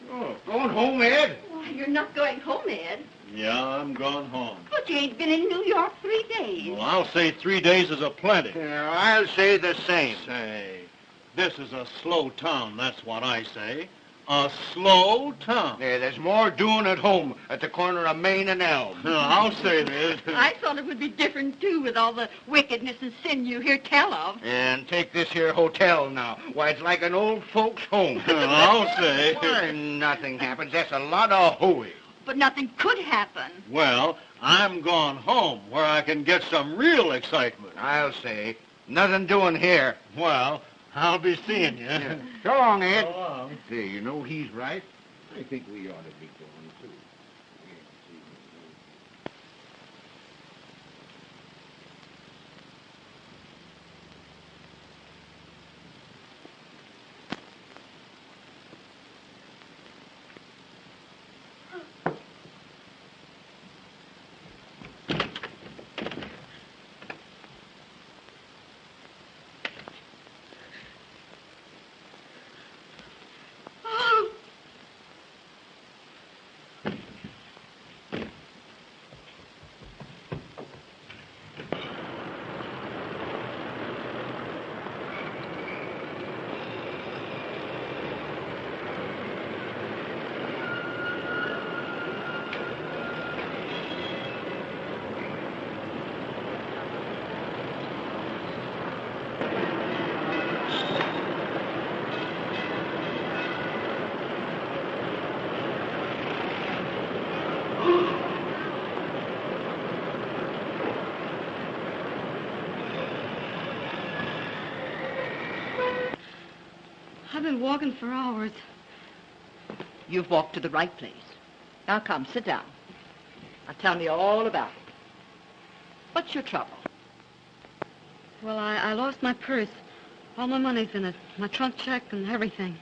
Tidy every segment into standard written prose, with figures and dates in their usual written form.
Oh, going home, Ed? Why, you're not going home, Ed. Yeah, I'm gone home. But you ain't been in New York 3 days. Well, I'll say 3 days is a plenty. Yeah, I'll say the same. Say, this is a slow town, that's what I say. A slow town. Yeah, there's more doing at home at the corner of Main and Elm. I'll say this. I thought it would be different, too, with all the wickedness and sin you hear tell of. And take this here hotel now. Why, it's like an old folks' home. I'll say. Why, nothing happens. That's a lot of hooey. But nothing could happen. Well, I'm gone home where I can get some real excitement. I'll say. Nothing doing here. Well, I'll be seeing you. Yeah. So long, Ed. So long. Say, you know he's right. I think we ought to be going, too. Oh, I've been walking for hours. You've walked to the right place. Now come, sit down. Now tell me all about it. What's your trouble? Well, I lost my purse. All my money's in it. My trunk check and everything.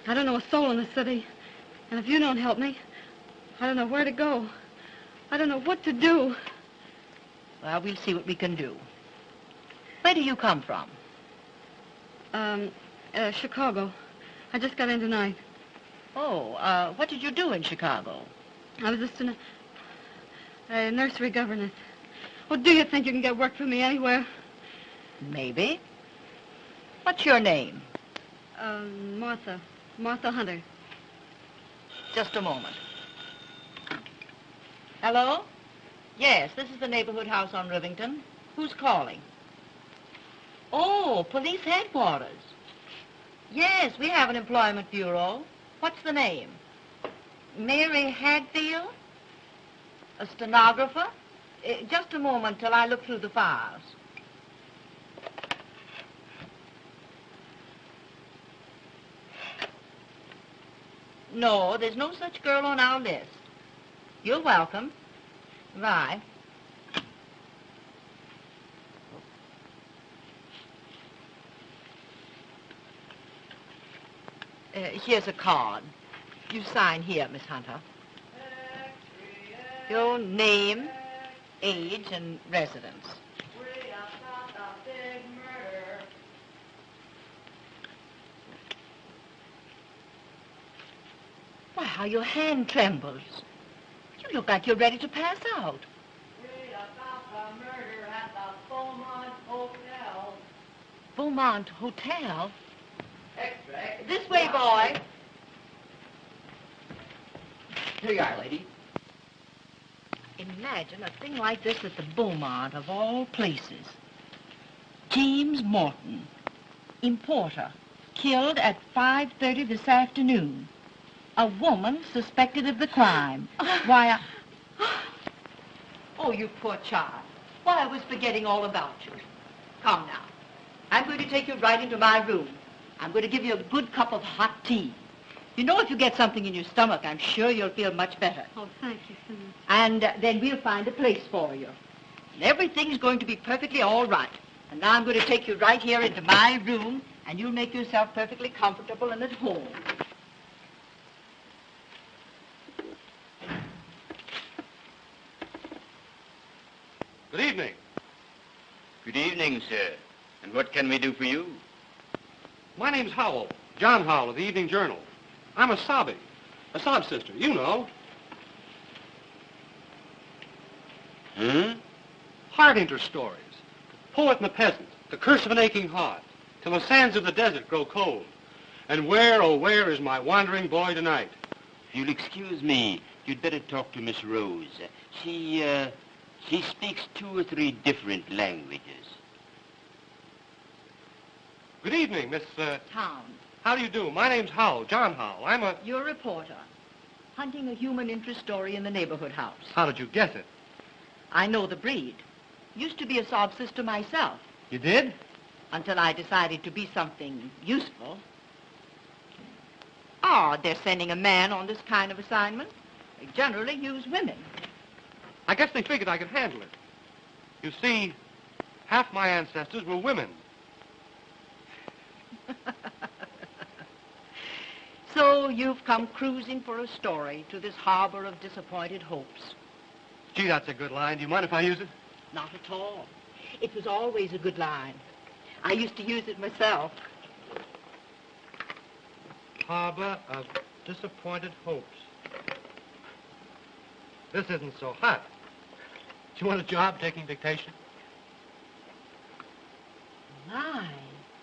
I don't know a soul in the city. And if you don't help me, I don't know where to go. I don't know what to do. Well, we'll see what we can do. Where do you come from? Chicago. I just got in tonight. Oh, what did you do in Chicago? I was just a nursery governess. Well, do you think you can get work for me anywhere? Maybe. What's your name? Martha. Martha Hunter. Just a moment. Hello? Yes, this is the neighborhood house on Rivington. Who's calling? Oh, police headquarters. Yes, we have an employment bureau. What's the name? Mary Hadfield? A stenographer? Just a moment till I look through the files. No, there's no such girl on our list. You're welcome. Bye. Here's a card. You sign here, Miss Hunter. Your name, age, and residence. Why, how your hand trembles. You look like you're ready to pass out. Murder at the Beaumont Hotel. Beaumont Hotel? This way, boy. Here you are, lady. Imagine a thing like this at the Beaumont, of all places. James Morton, importer, killed at 5:30 this afternoon. A woman suspected of the crime. Why, Oh, you poor child. Why, I was forgetting all about you. Come now. I'm going to take you right into my room. I'm going to give you a good cup of hot tea. You know, if you get something in your stomach, I'm sure you'll feel much better. Oh, thank you so much. And then we'll find a place for you. And everything's going to be perfectly all right. And now I'm going to take you right here into my room, and you'll make yourself perfectly comfortable and at home. Good evening. Good evening, sir. And what can we do for you? My name's Howell. John Howell of the Evening Journal. I'm a sob sister, you know. Heart interest stories. The poet and the peasant, the curse of an aching heart, till the sands of the desert grow cold. And where, oh where is my wandering boy tonight? If you'll excuse me, you'd better talk to Miss Rose. She speaks 2 or 3 different languages. Good evening, Miss, Town. how do you do? My name's Howell, John Howell. I'm a... You're a reporter. Hunting a human interest story in the neighborhood house. How did you guess it? I know the breed. Used to be a sob sister myself, You did? until I decided to be something useful. Oh, they're sending a man on this kind of assignment. They generally use women. I guess they figured I could handle it. You see, half my ancestors were women. So you've come cruising for a story to this harbor of disappointed hopes. Gee, that's a good line. Do you mind if I use it? Not at all. It was always a good line. I used to use it myself. Harbor of disappointed hopes. This isn't so hot. Do you want a job taking dictation? My,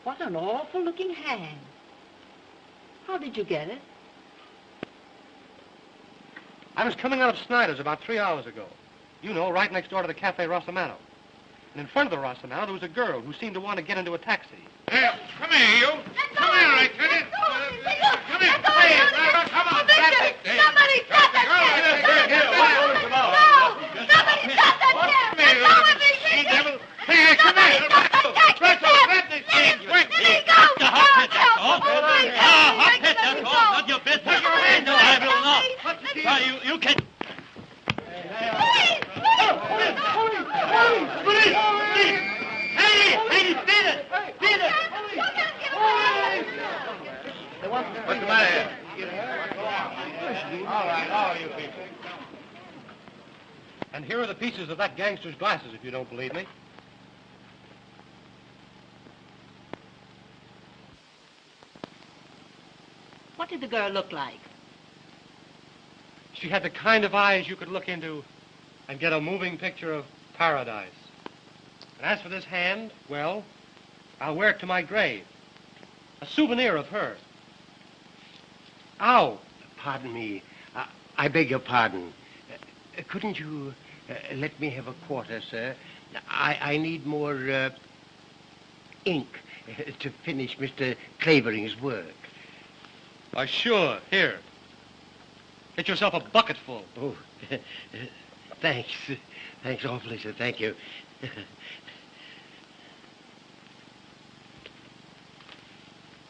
what an awful-looking hand. How did you get it? I was coming out of Snyder's about 3 hours ago. You know, right next door to the Cafe Rossamato. And in front of the Rossamato, there was a girl who seemed to want to get into a taxi. Hey, come here, you. Come here, I tell you. Come here. Hey, come on, grab it. Somebody stop that Somebody stop that Come here, you devil. Hey, come here. Grab this thing, quick. Not your business. Put your hands up. I will not. You can... What's the matter here? All right, all you people. And here are the pieces of that gangster's glasses, if you don't believe me. What did the girl look like? She had the kind of eyes you could look into and get a moving picture of paradise. And as for this hand, well, I'll wear it to my grave. A souvenir of her. Ow! Pardon me. I beg your pardon. Couldn't you let me have a quarter, sir? I need more ink to finish Mr. Clavering's work. Sure. Here. Get yourself a bucketful. Oh, thanks. Thanks awfully, sir. Thank you.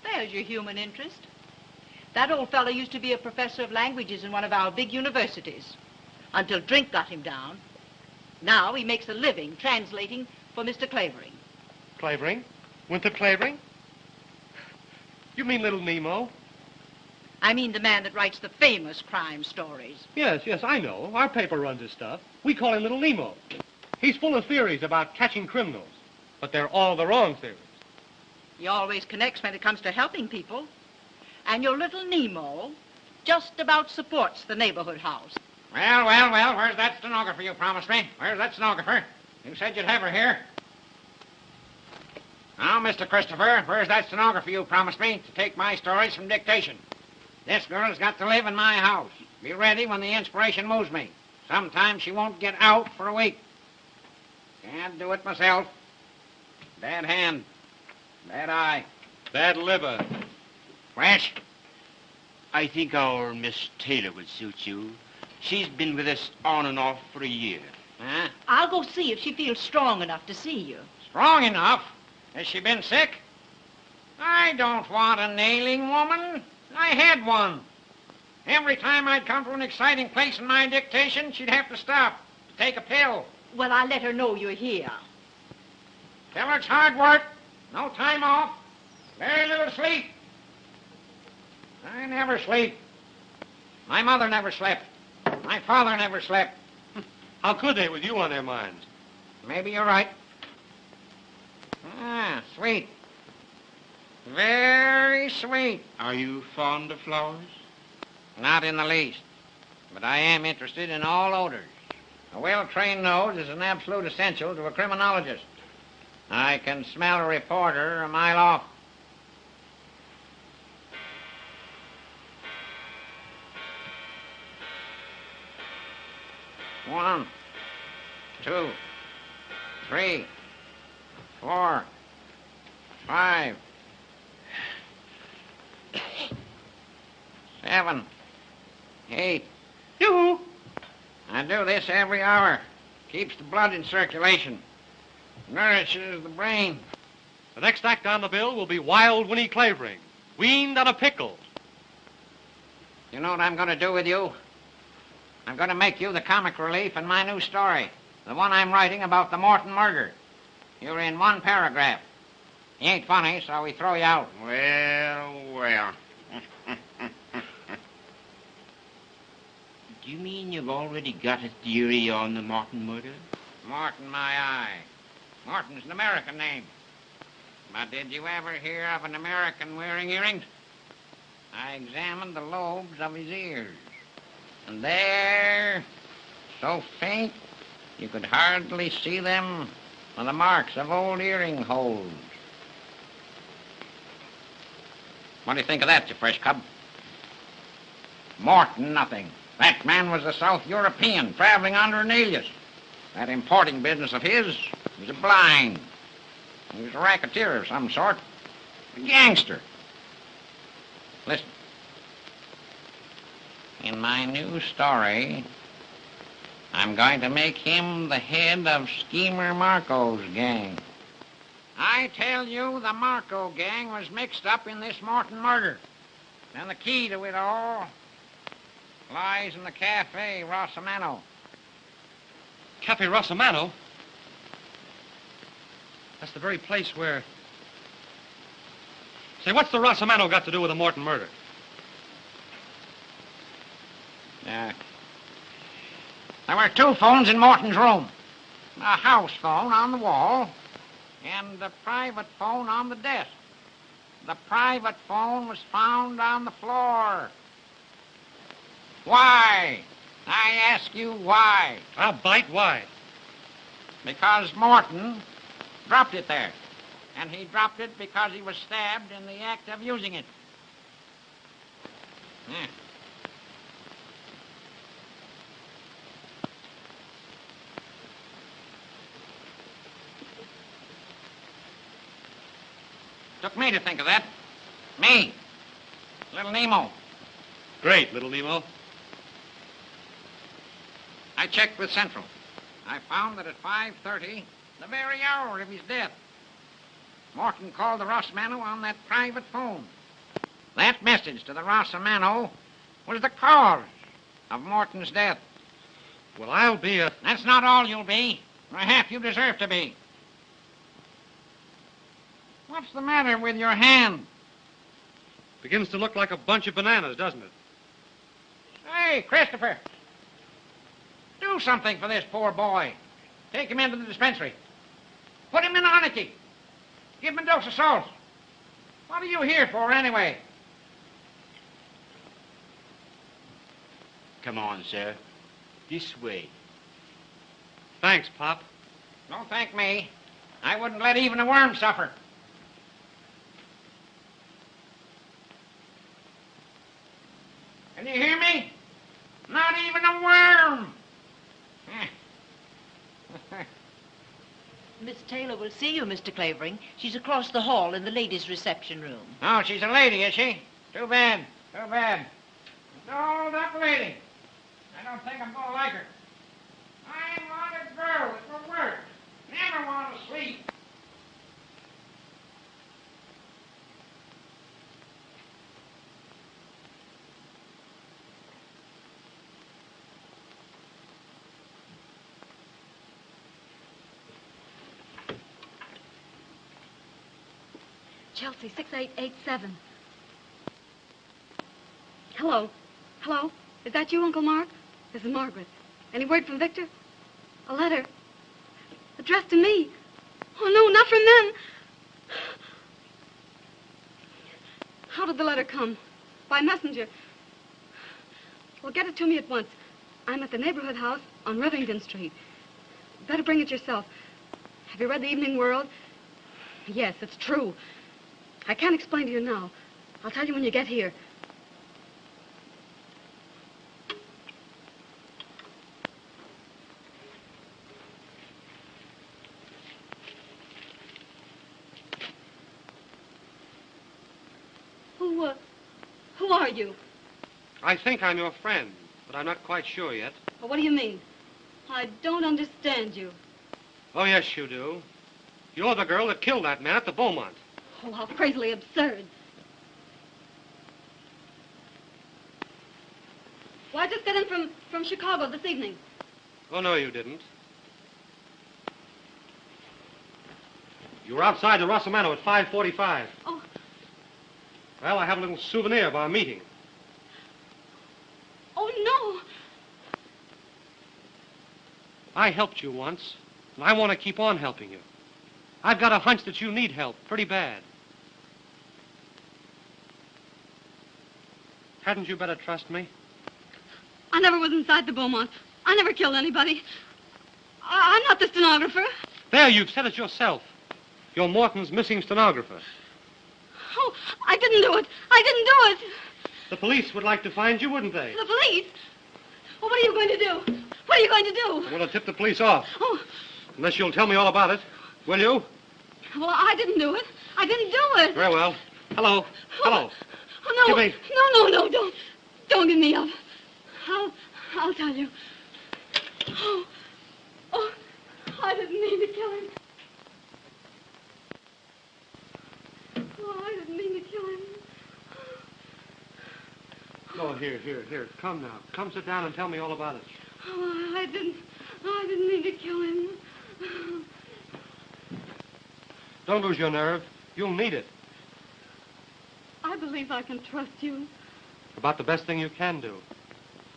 There's your human interest. That old fellow used to be a professor of languages in one of our big universities, until drink got him down. Now he makes a living translating for Mr. Clavering. Clavering? Winthrop Clavering? You mean Little Nemo? I mean the man that writes the famous crime stories. Yes, I know. Our paper runs his stuff. We call him Little Nemo. He's full of theories about catching criminals, but they're all the wrong theories. He always connects when it comes to helping people. And your little Nemo just about supports the neighborhood house. Well, where's that stenographer you promised me? Where's that stenographer? You said you'd have her here. Now, Mr. Christopher, where's that stenographer you promised me to take my stories from dictation? This girl's got to live in my house. Be ready when the inspiration moves me. Sometimes she won't get out for a week. Can't do it myself. Bad hand. Bad eye. Bad liver. Fresh. I think our Miss Taylor would suit you. She's been with us on and off for a year. Huh? I'll go see if she feels strong enough to see you. Strong enough? Has she been sick? I don't want a nailing woman. I had one. Every time I'd come to an exciting place in my dictation, she'd have to stop to take a pill. Well, I'll let her know you're here. Tell her it's hard work. No time off. Very little sleep. I never sleep. My mother never slept. My father never slept. How could they with you on their minds? Maybe you're right. Ah, sweet. Very sweet. Are you fond of flowers? Not in the least. But I am interested in all odors. A well-trained nose is an absolute essential to a criminologist. I can smell a reporter a mile off. One, two, three, 4, 5, 7, 8. Yoo-hoo! I do this every hour. Keeps the blood in circulation. Nourishes the brain. The next act on the bill will be Wild Winnie Clavering, weaned on a pickle. You know what I'm going to do with you? I'm going to make you the comic relief in my new story. The one I'm writing about the Morton murder. You're in one paragraph. You ain't funny, so we throw you out. Well. Do you mean you've already got a theory on the Morton murder? Morton, my eye. Morton's an American name. But did you ever hear of an American wearing earrings? I examined the lobes of his ears. And there, so faint, you could hardly see them, are the marks of old earring holes. What do you think of that, you fresh cub? Morton, nothing. That man was a South European traveling under an alias. That importing business of his was a blind. He was a racketeer of some sort. A gangster. Listen. In my new story, I'm going to make him the head of Schemer Marco's gang. I tell you, the Marco gang was mixed up in this Morton murder. And the key to it all lies in the Cafe Rossamano. Cafe Rossamano? That's the very place where... Say, what's the Rossamano got to do with the Morton murder? There were 2 phones in Morton's room. A house phone on the wall and a private phone on the desk. The private phone was found on the floor. Why? I ask you why. I'll bite. Why? Because Morton dropped it there. And he dropped it because he was stabbed in the act of using it. Yeah. Took me to think of that. Me. Little Nemo. Great, little Nemo. I checked with Central. I found that at 5:30, the very hour of his death, Morton called the Rossamano on that private phone. That message to the Rossamano was the cause of Morton's death. Well, I'll be a... That's not all you'll be, or half you deserve to be. What's the matter with your hand? Begins to look like a bunch of bananas, doesn't it? Hey, Christopher. Do something for this poor boy. Take him into the dispensary. Put him in Arnicky. Give him a dose of salt. What are you here for, anyway? Come on, sir. This way. Thanks, Pop. Don't thank me. I wouldn't let even a worm suffer. Can you hear me? Not even a worm. Miss Taylor will see you, Mr. Clavering. She's across the hall in the ladies' reception room. Oh, she's a lady, is she? Too bad. Too bad. Dolled up lady. I don't think I'm going to like her. I want a girl that will work. Never want to sleep. Chelsea, 6887. Hello. Hello? Is that you, Uncle Mark? This is Margaret. Any word from Victor? A letter. Addressed to me. Oh, no, not from them. How did the letter come? By messenger. Well, get it to me at once. I'm at the neighborhood house on Rivington Street. Better bring it yourself. Have you read the Evening World? Yes, it's true. I can't explain to you now. I'll tell you when you get here. Who are you? I think I'm your friend, but I'm not quite sure yet. Well, what do you mean? I don't understand you. Oh, yes, you do. You're the girl that killed that man at the Beaumont. Oh, how crazily absurd. Well, I just got in from Chicago this evening. Oh, no, you didn't. You were outside the Rossamano at 5:45. Oh. Well, I have a little souvenir of our meeting. Oh, no. I helped you once, and I want to keep on helping you. I've got a hunch that you need help pretty bad. Hadn't you better trust me? I never was inside the Beaumont. I never killed anybody. I'm not the stenographer. There, you've said it yourself. You're Morton's missing stenographer. Oh, I didn't do it. I didn't do it. The police would like to find you, wouldn't they? The police? Well, what are you going to do? What are you going to do? I'm going to tip the police off. Oh, Unless you'll tell me all about it. Will you? well, I didn't do it. I didn't do it. Very well. Hello. Hello. Oh, no. Give me- No, don't give me up. I'll tell you. Oh, I didn't mean to kill him. Oh, I didn't mean to kill him. Oh, here. Come now. Come sit down and tell me all about it. Oh, I didn't mean to kill him. Don't lose your nerve. You'll need it. I believe I can trust you. About the best thing you can do.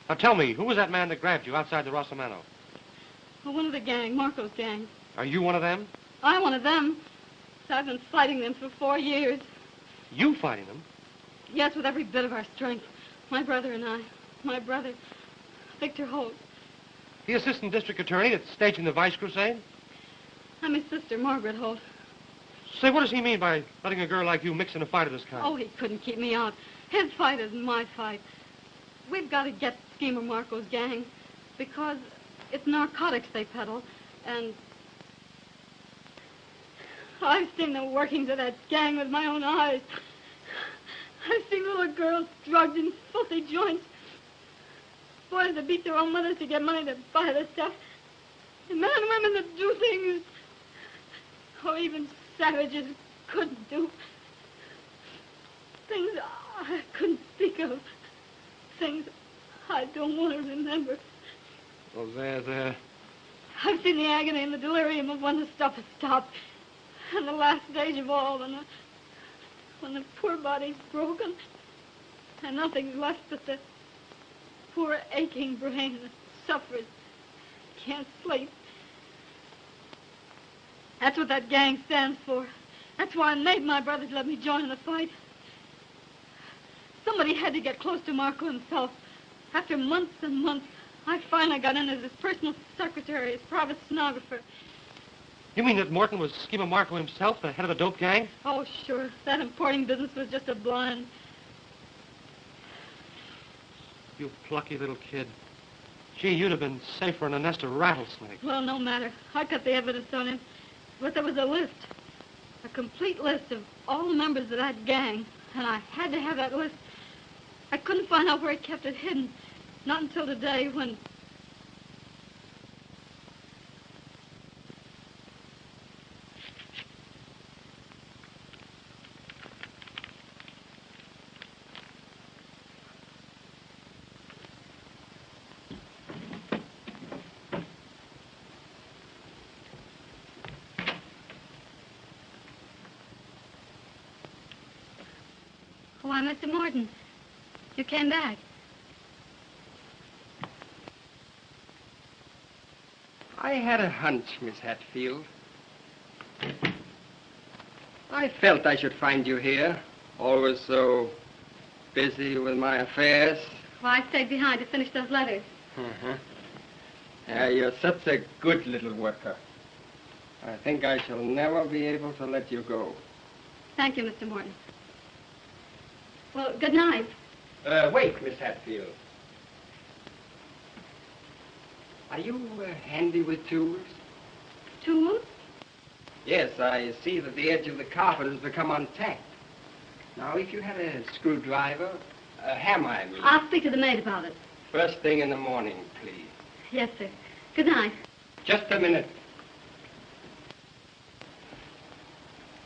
Now tell me, who was that man that grabbed you outside the Rossamano? Well, one of the gang, Marco's gang. Are you one of them? I'm one of them. So I've been fighting them for 4 years. You fighting them? Yes, with every bit of our strength. My brother and I. My brother, Victor Holt. The assistant district attorney that's staging the Vice Crusade? I'm his sister, Margaret Holt. Say, what does he mean by letting a girl like you mix in a fight of this kind? Oh, he couldn't keep me out. His fight isn't my fight. We've got to get Schemer Marco's gang because it's narcotics they peddle, and I've seen the workings of that gang with my own eyes. I've seen little girls drugged in filthy joints, boys that beat their own mothers to get money to buy the stuff, and men and women that do things, even savages couldn't do. Things I couldn't speak of. Things I don't want to remember. Oh, there. I've seen the agony and the delirium of when the stuff has stopped. And the last stage of all, when the poor body's broken and nothing's left but the poor aching brain that suffers, can't sleep. That's what that gang stands for. That's why I made my brothers let me join in the fight. Somebody had to get close to Marco himself. After months and months, I finally got in as his personal secretary, his private stenographer. You mean that Morton was Schemer Marco himself, the head of the dope gang? Oh, sure. That importing business was just a blind. You plucky little kid. Gee, you'd have been safer in a nest of rattlesnakes. Well, no matter. I got the evidence on him. But there was a list. A complete list of all the members of that gang. And I had to have that list. I couldn't find out where he kept it hidden. Not until today when... Why, Mr. Morton, you came back. I had a hunch, Miss Hatfield. I felt I should find you here, always so busy with my affairs. Why, I stayed behind to finish those letters. You're such a good little worker. I think I shall never be able to let you go. Thank you, Mr. Morton. Well, good night. Wait, Miss Hatfield. Are you handy with tools? Tools? Yes, I see that the edge of the carpet has become untacked. Now, if you had a screwdriver, a hammer, I mean. I'll speak to the maid about it. First thing in the morning, please. Yes, sir. Good night. Just a minute.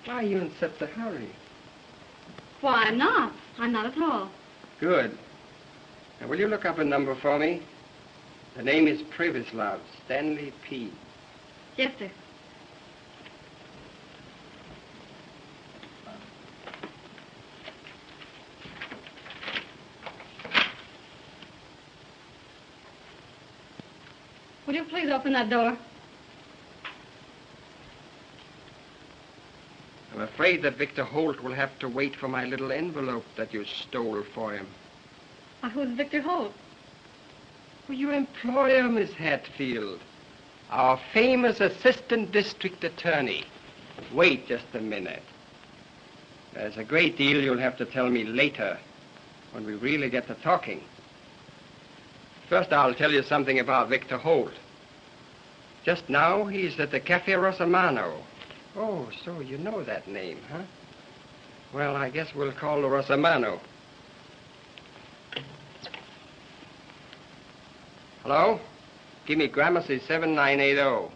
Why are you in such a hurry? Why, I'm not. I'm not at all. Good. Now, will you look up a number for me? The name is Privislav, Stanley P. Yes, sir. Would you please open that door? I'm afraid that Victor Holt will have to wait for my little envelope that you stole for him. Why, who's Victor Holt? Well, your employer, Miss Hatfield. Our famous assistant district attorney. Wait just a minute. There's a great deal you'll have to tell me later, when we really get to talking. First, I'll tell you something about Victor Holt. Just now, he's at the Cafe Rosamano. Oh, so you know that name, huh? Well, I guess we'll call the Rosamano. Hello? Give me Gramercy 7980.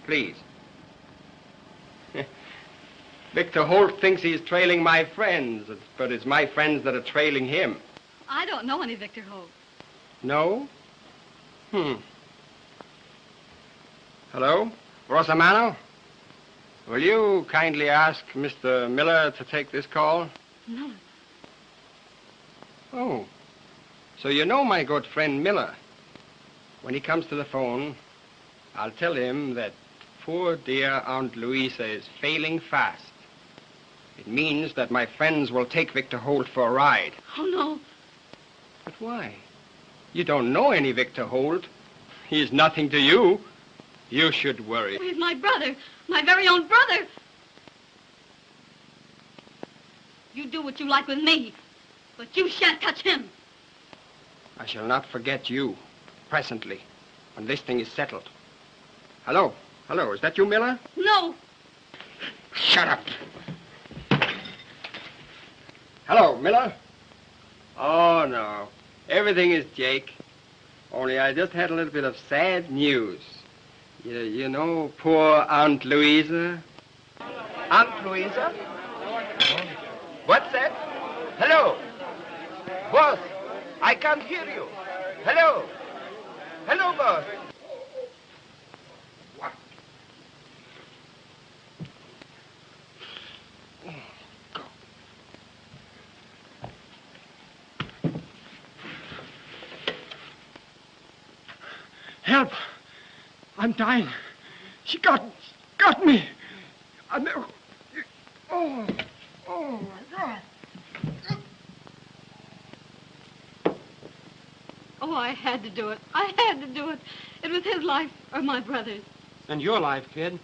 Please. Victor Holt thinks he's trailing my friends, but it's my friends that are trailing him. I don't know any Victor Holt. No? Hello? Rosamano? Will you kindly ask Mr. Miller to take this call? No. Oh. So you know my good friend Miller. When he comes to the phone, I'll tell him that poor dear Aunt Louisa is failing fast. It means that my friends will take Victor Holt for a ride. Oh, no. But why? You don't know any Victor Holt. He's nothing to you. You should worry. He's my brother. My very own brother. You do what you like with me, but you shan't touch him. I shall not forget you, presently, when this thing is settled. Hello? Hello, is that you, Miller? No. Shut up. Hello, Miller? Oh, no. Everything is Jake. Only I just had a little bit of sad news. You know poor Aunt Louisa? Aunt Louisa? What's that? Hello? Boss, I can't hear you. Hello? Hello, boss. What? Go. Help! I'm dying. She got me. Oh, my God. Oh, I had to do it. I had to do it. It was his life or my brother's. And your life, kid.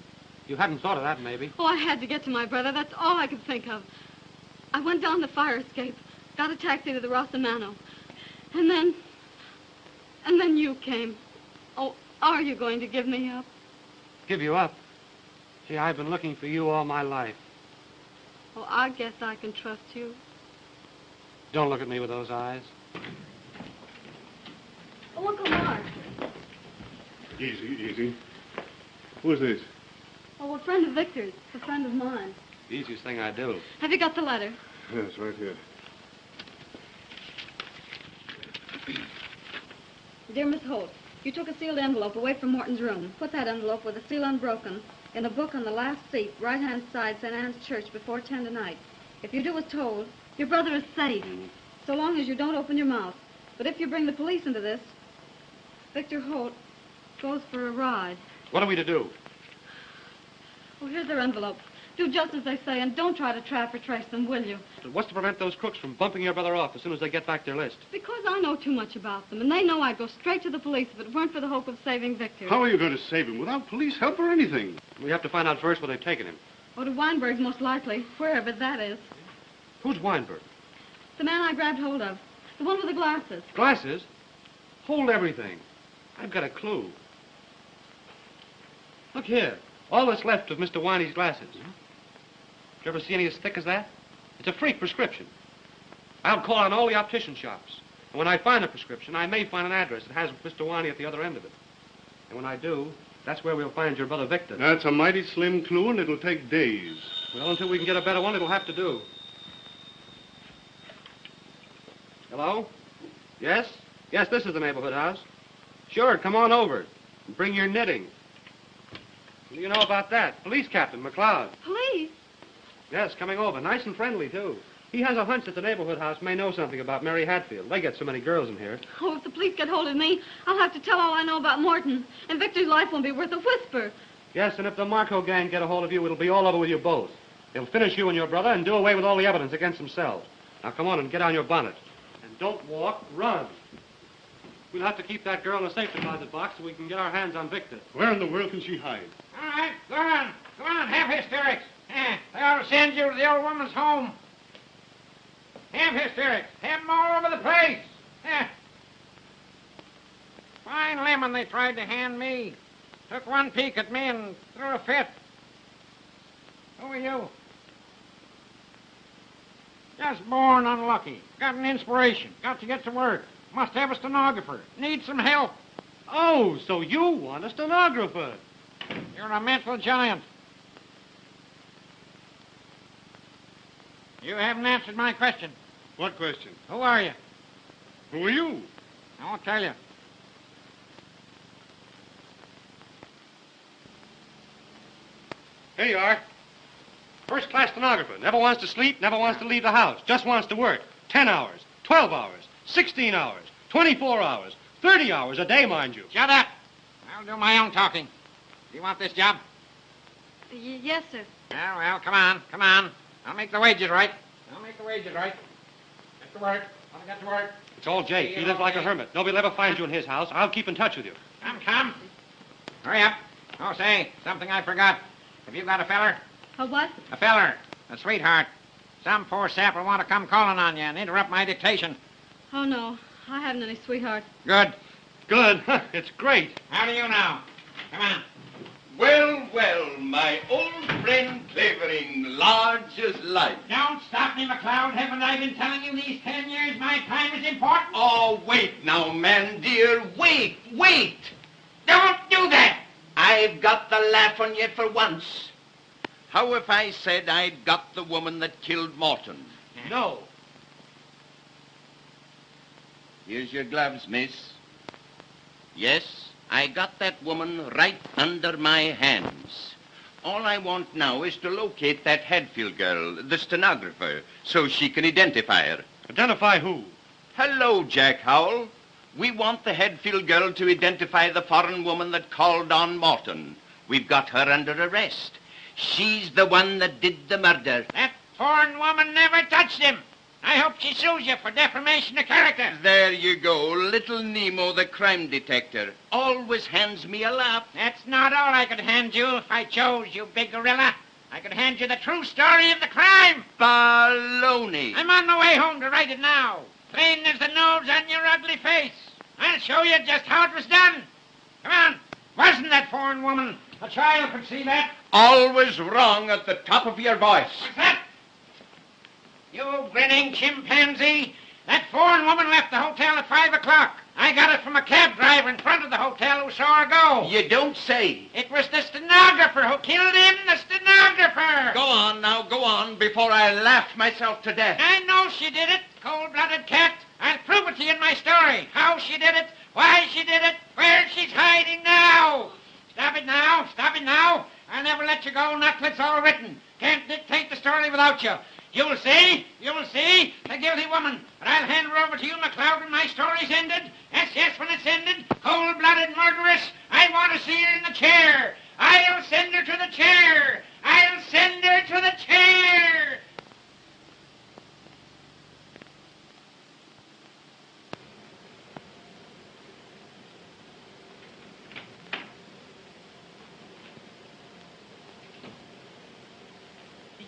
You hadn't thought of that, maybe. Oh, I had to get to my brother. That's all I could think of. I went down the fire escape, got a taxi to the Rosamano. And then you came. Oh, are you going to give me up? Give you up? Gee, I've been looking for you all my life. Oh, I guess I can trust you. Don't look at me with those eyes. Oh, Uncle Mark. Easy, easy. Who's this? Oh, a friend of Victor's. A friend of mine. The easiest thing I do. Have you got the letter? Yes, right here. Dear Miss Holt, you took a sealed envelope away from Morton's room. Put that envelope with the seal unbroken in a book on the last seat, right-hand side, St. Anne's Church, before 10 tonight. If you do as told, your brother is safe, so long as you don't open your mouth. But if you bring the police into this, Victor Holt goes for a ride. What are we to do? Oh, here's their envelope. Do just as they say and don't try to trap or trace them, will you? What's to prevent those crooks from bumping your brother off as soon as they get back their list? Because I know too much about them, and they know I'd go straight to the police if it weren't for the hope of saving Victor. How are you going to save him without police help or anything? We have to find out first where they've taken him. Or to Weinberg's, most likely, wherever that is. Who's Weinberg? The man I grabbed hold of. The one with the glasses. Glasses? Hold everything. I've got a clue. Look here. All that's left of Mr. Winey's glasses. Did you ever see any as thick as that? It's a freak prescription. I'll call on all the optician shops. And when I find a prescription, I may find an address that has Mr. Winey at the other end of it. And when I do, that's where we'll find your brother Victor. That's a mighty slim clue, and it'll take days. Well, until we can get a better one, it'll have to do. Hello? Yes? Yes, this is the neighborhood house. Sure, come on over. And bring your knitting. What do you know about that? Police Captain McLeod. Police? Yes, coming over. Nice and friendly, too. He has a hunch that the neighborhood house may know something about Mary Hatfield. They get so many girls in here. Oh, if the police get hold of me, I'll have to tell all I know about Morton. And Victor's life won't be worth a whisper. Yes, and if the Marco gang get a hold of you, it'll be all over with you both. They'll finish you and your brother and do away with all the evidence against themselves. Now, come on and get on your bonnet. And don't walk, run. We'll have to keep that girl in a safe deposit box so we can get our hands on Victor. Where in the world can she hide? All right, go on. Go on, have hysterics. They ought to send you to the old woman's home. Have hysterics. Have them all over the place. Fine lemon they tried to hand me. Took one peek at me and threw a fit. Who are you? Just born unlucky. Got an inspiration. Got to get to work. Must have a stenographer. Need some help. Oh, so you want a stenographer. You're a mental giant. You haven't answered my question. What question? Who are you? Who are you? I won't tell you. Here you are. First-class stenographer. Never wants to sleep, never wants to leave the house. Just wants to work. 10 hours, 12 hours, 16 hours, 24 hours, 30 hours a day, mind you. Shut up. I'll do my own talking. Do you want this job? Yes, sir. Well, come on, come on. I'll make the wages right. Get to work. I'll get to work. It's all Jake. He lives like a hermit. Nobody will ever find you in his house. I'll keep in touch with you. Come. Hurry up. Oh, say, something I forgot. Have you got a feller? A what? A feller. A sweetheart. Some poor sap will want to come calling on you and interrupt my dictation. Oh, no. I haven't any sweetheart. Good. Good. It's great. How do you know? Come on. Well, well, my old friend Clavering, large as life. Don't stop me, McLeod. Haven't I been telling you these 10 years my time is important? Oh, wait now, man, dear. Wait. Don't do that! I've got the laugh on you for once. How if I said I'd got the woman that killed Morton? No. Here's your gloves, miss. Yes, I got that woman right under my hands. All I want now is to locate that Hadfield girl, the stenographer, so she can identify her. Identify who? Hello, Jack Howell. We want the Hadfield girl to identify the foreign woman that called on Morton. We've got her under arrest. She's the one that did the murder. That foreign woman never touched him. I hope she sues you for defamation of character. There you go. Little Nemo, the crime detector, always hands me a laugh. That's not all I could hand you if I chose, you big gorilla. I could hand you the true story of the crime. Baloney. I'm on my way home to write it now. Plain as the nose on your ugly face. I'll show you just how it was done. Come on. Wasn't that foreign woman? A child could see that. Always wrong at the top of your voice. What's that? You grinning chimpanzee. That foreign woman left the hotel at 5 o'clock. I got it from a cab driver in front of the hotel who saw her go. You don't say. It was the stenographer who killed him, the stenographer. Go on now, go on, before I laugh myself to death. I know she did it, cold-blooded cat. I'll prove it to you in my story. How she did it, why she did it, where she's hiding now. Stop it now. I'll never let you go, not till it's all written. Can't dictate the story without you. You'll see, the guilty woman. But I'll hand her over to you, McLeod, when my story's ended. Yes, when it's ended. Cold-blooded murderess. I want to see her in the chair. I'll send her to the chair. I'll send her to the chair.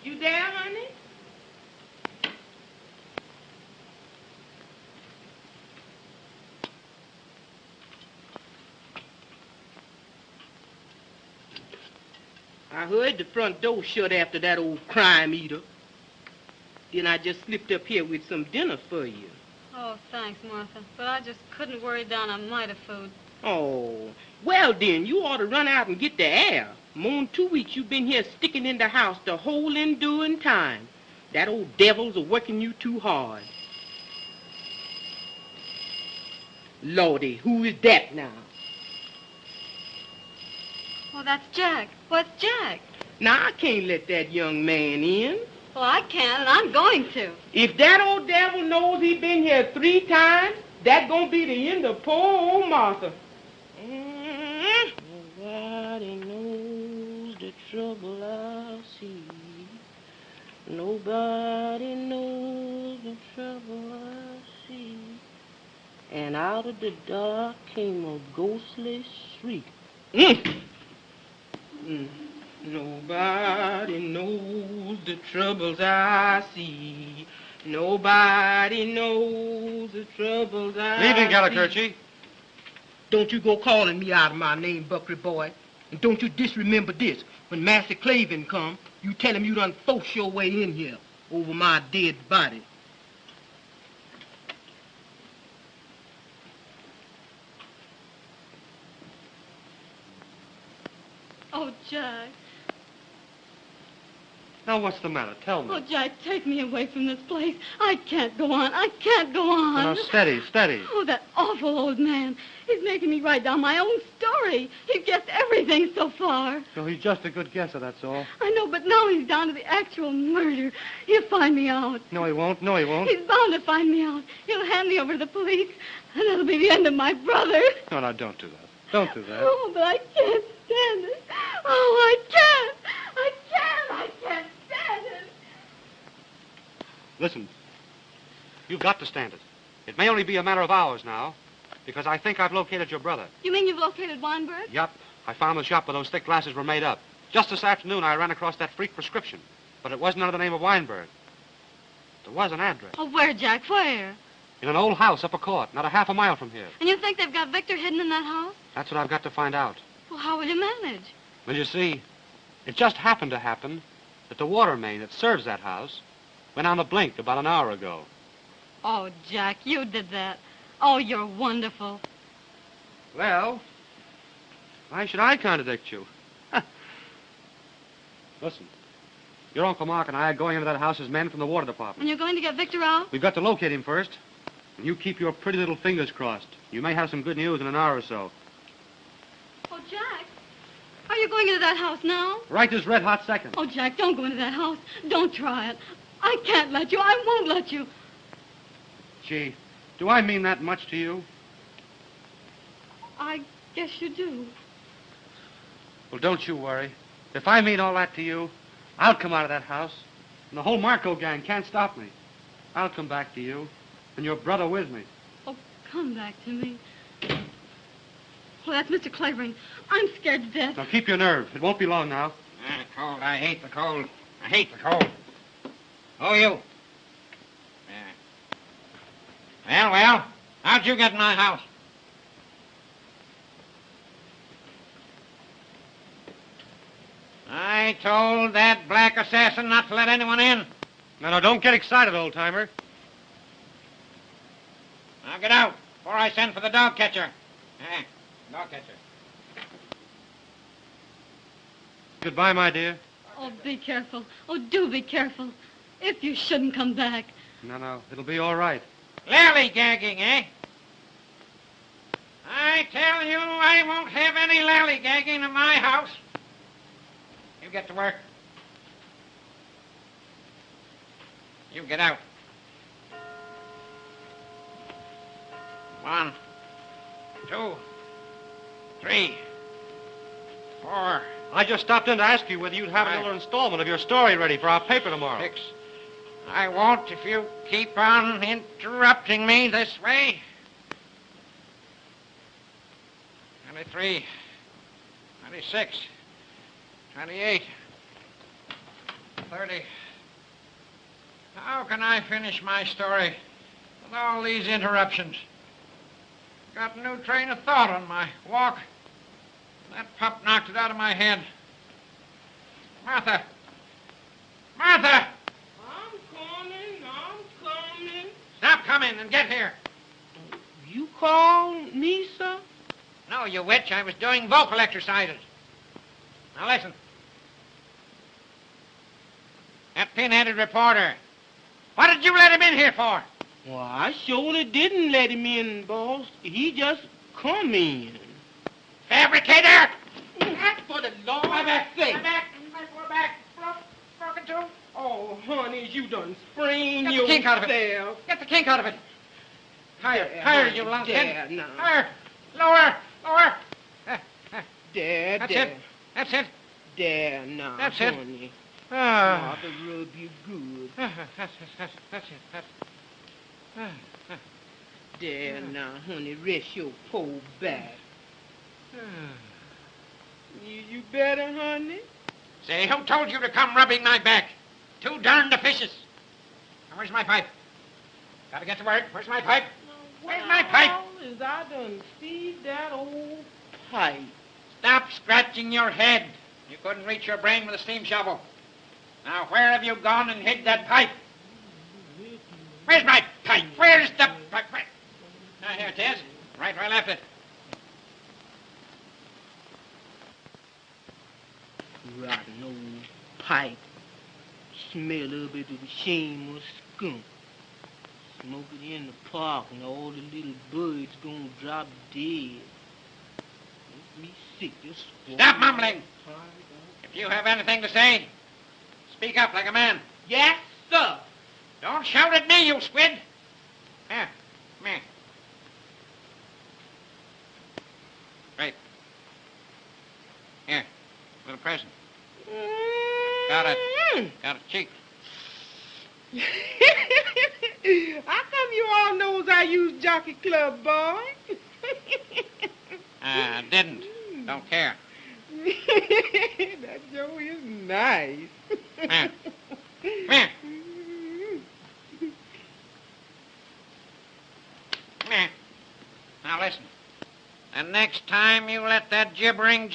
You there, honey? I heard the front door shut after that old crime eater. Then I just slipped up here with some dinner for you. Oh, thanks, Martha. But I just couldn't worry down a mite of food. Oh, well then, you ought to run out and get the air. More than 2 weeks you've been here sticking in the house the whole enduring time. That old devil's a working you too hard. Lordy, who is that now? Oh, that's Jack. What's Jack? Now, I can't let that young man in. Well, I can, and I'm going to. If that old devil knows he been here 3 times, that's gonna be the end of poor old Martha. Nobody knows the trouble I see. Nobody knows the trouble I see. And out of the dark came a ghostly shriek. Nobody knows the troubles I see. Nobody knows the troubles I see. Leaving, Gallicurci. Don't you go calling me out of my name, Buckley boy. And don't you disremember this. When Master Clavin come, you tell him you done forced your way in here over my dead body. Oh, Jack. Now, what's the matter? Tell me. Oh, Jack, take me away from this place. I can't go on. I can't go on. Now, steady, steady. Oh, that awful old man. He's making me write down my own story. He's guessed everything so far. No, he's just a good guesser, that's all. I know, but now he's down to the actual murder. He'll find me out. No, he won't. No, he won't. He's bound to find me out. He'll hand me over to the police, and that'll be the end of my brother. No, no, don't do that. Don't do that. Oh, but I can't stand it. Oh, I can't. I can't stand it. Listen, you've got to stand it. It may only be a matter of hours now, because I think I've located your brother. You mean you've located Weinberg? Yup. I found the shop where those thick glasses were made up. Just this afternoon, I ran across that freak prescription, but it wasn't under the name of Weinberg. There was an address. Oh, where, Jack? Where? In an old house up a court, not a half a mile from here. And you think they've got Victor hidden in that house? That's what I've got to find out. Well, how will you manage? Well, you see, it just happened to happen that the water main that serves that house went on the blink about an hour ago. Oh, Jack, you did that. Oh, you're wonderful. Well, why should I contradict you? Listen, your Uncle Mark and I are going into that house as men from the water department. And you're going to get Victor out? We've got to locate him first. And you keep your pretty little fingers crossed. You may have some good news in an hour or so. Oh, Jack, are you going into that house now? Right this red-hot second. Oh, Jack, don't go into that house. Don't try it. I can't let you. I won't let you. Gee, do I mean that much to you? I guess you do. Well, don't you worry. If I mean all that to you, I'll come out of that house. And the whole Marco gang can't stop me. I'll come back to you. And your brother with me. Oh, come back to me. Oh, that's Mr. Clavering. I'm scared to death. Now, keep your nerve. It won't be long now. Cold. I hate the cold. I hate the cold. Oh, you. Yeah. Well, how'd you get in my house? I told that black assassin not to let anyone in. No, don't get excited, old-timer. Now get out before I send for the dog catcher. Dog catcher. Goodbye, my dear. Oh, be careful. Oh, do be careful. If you shouldn't come back. No, it'll be all right. Lally-gagging, eh? I tell you, I won't have any lally-gagging in my house. You get to work. You get out. 1, 2, 3, 4, I just stopped in to ask you whether you'd have another installment of your story ready for our paper tomorrow. Fix. I won't if you keep on interrupting me this way. 23, 26, 28, 30. How can I finish my story with all these interruptions? Got a new train of thought on my walk. That pup knocked it out of my head. Martha! Martha! I'm coming. Stop coming and get here. You called me, sir? No, you witch. I was doing vocal exercises. Now listen. That pin-headed reporter. What did you let him in here for? Well, I surely didn't let him in, boss. He just come in. Fabricator! For the Lord's My back! sake. My back! My poor back! Broken too? Oh, honey, you done sprained Get the yourself. kink out of it. Get the kink out of it. Higher, There, higher, honey, you lunkhead. there, now. Higher, lower, lower. There, That's there. it. That's it. There, now, That's it. honey. Ah. Mother rub you good. That's it. There, now, honey, rest your poor back. You better, honey? Say, who told you to come rubbing my back? Too darned officious. Now, where's my pipe? Gotta get to work. Where's my pipe? Where's my pipe? Is I done see that old pipe. Stop scratching your head. You couldn't reach your brain with a steam shovel. Now, where have you gone and hid that pipe? Where's my pipe? Where's the pipe? Now, here it is. Right where I left it. Rotten old pipe. Smell of it with a shame of skunk. Smoke it in the park and all the little birds gonna drop dead. Make me sick, just Stop mumbling. If you have anything to say, speak up like a man. Yes, sir. Don't shout at me, you squid. Here, come here. Right. Here, little present. Got it. Got a cheek. How come you all knows I use Jockey Club, boy? Didn't. Don't care. That Joe is nice. Here. Come here. Come here. Now listen. The next time you let that jabbering